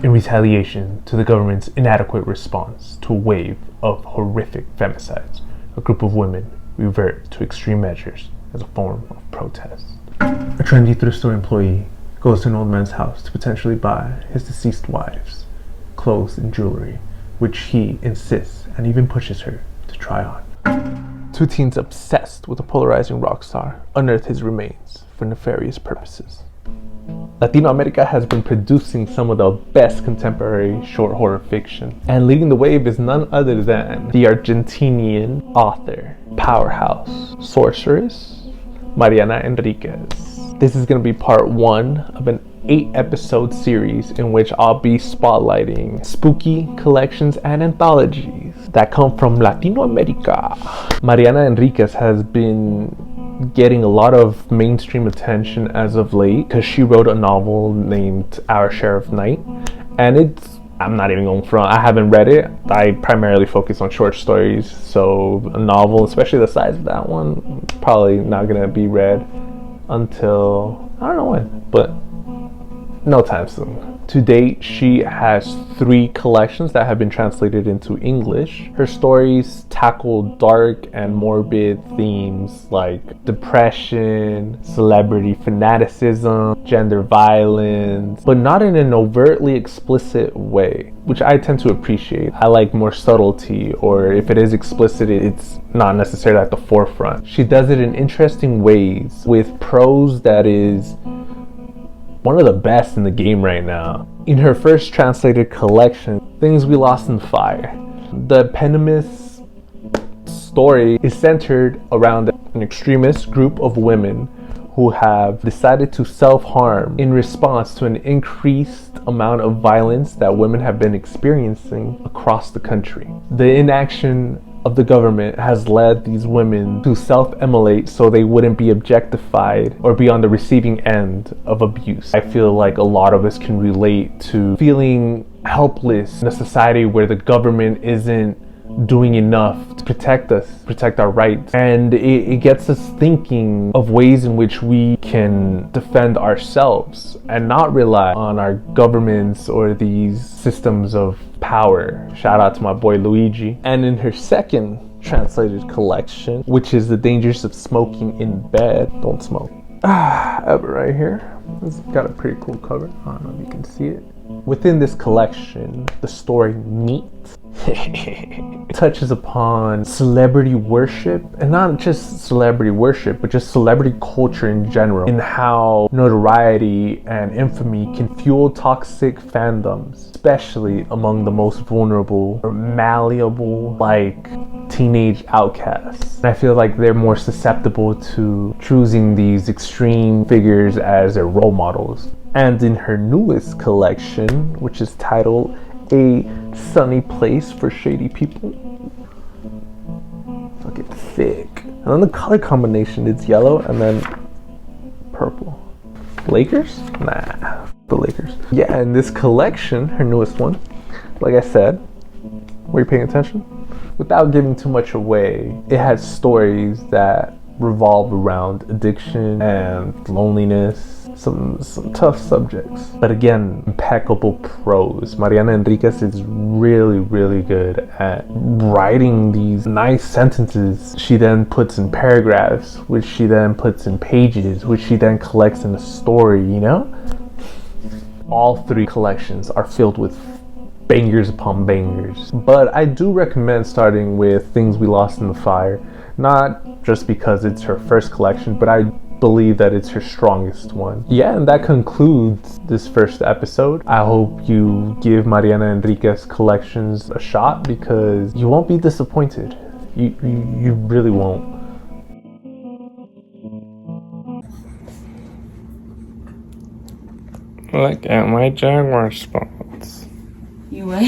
in retaliation to the government's inadequate response to a wave of horrific femicides. A group of women revert to extreme measures as a form of protest. A trendy thrift store employee goes to an old man's house to potentially buy his deceased wife's clothes and jewelry, which he insists and even pushes her to try on. Two teens obsessed with a polarizing rock star unearth his remains for nefarious purposes. Latino America has been producing some of the best contemporary short horror fiction, and leading the wave is none other than the Argentinian author, powerhouse, sorceress, Mariana Enriquez. This is going to be part 1 of an 8-episode series in which I'll be spotlighting spooky collections and anthologies that come from Latino America. Mariana Enriquez has been getting a lot of mainstream attention as of late because she wrote a novel named Our Share of Night, and I'm not even going front, I haven't read it. I primarily focus on short stories, so a novel, especially the size of that one, probably not gonna be read until I don't know when, but no time soon. To date, she has 3 collections that have been translated into English. Her stories tackle dark and morbid themes like depression, celebrity fanaticism, gender violence, but not in an overtly explicit way, which I tend to appreciate. I like more subtlety, or if it is explicit, it's not necessarily at the forefront. She does it in interesting ways with prose that is one of the best in the game right now. In her first translated collection, Things We Lost in Fire, the eponymous story is centered around an extremist group of women who have decided to self-harm in response to an increased amount of violence that women have been experiencing across the country. The inaction of the government has led these women to self-immolate so they wouldn't be objectified or be on the receiving end of abuse. I feel like a lot of us can relate to feeling helpless in a society where the government isn't doing enough to protect us, protect our rights. And it gets us thinking of ways in which we can defend ourselves and not rely on our governments or these systems of power. Shout out to my boy Luigi. And in her second translated collection, which is The Dangers of Smoking in Bed, don't smoke. I have it right here. It's got a pretty cool cover. I don't know if you can see it. Within this collection, the story Meat touches upon celebrity worship, and not just celebrity worship, but just celebrity culture in general, and how notoriety and infamy can fuel toxic fandoms, especially among the most vulnerable or malleable, like teenage outcasts. And I feel like they're more susceptible to choosing these extreme figures as their role models. And in her newest collection, which is titled A Sunny Place for Shady People, fucking thick. And then the color combination is yellow and then purple. Lakers? Nah, the Lakers. Yeah, and this collection, her newest one, like I said, were you paying attention? Without giving too much away, it has stories that revolve around addiction and loneliness, some tough subjects, but again, impeccable prose. Mariana Enriquez is really, really good at writing these nice sentences she then puts in paragraphs, which she then puts in pages, which she then collects in a story, you know? All 3 collections are filled with bangers upon bangers, but I do recommend starting with Things We Lost in the Fire, not just because it's her first collection, but I believe that it's her strongest one. Yeah, and that concludes this first episode. I hope you give Mariana Enriquez collections a shot, because you won't be disappointed. You really won't. Look at my Jaguar spots. You what?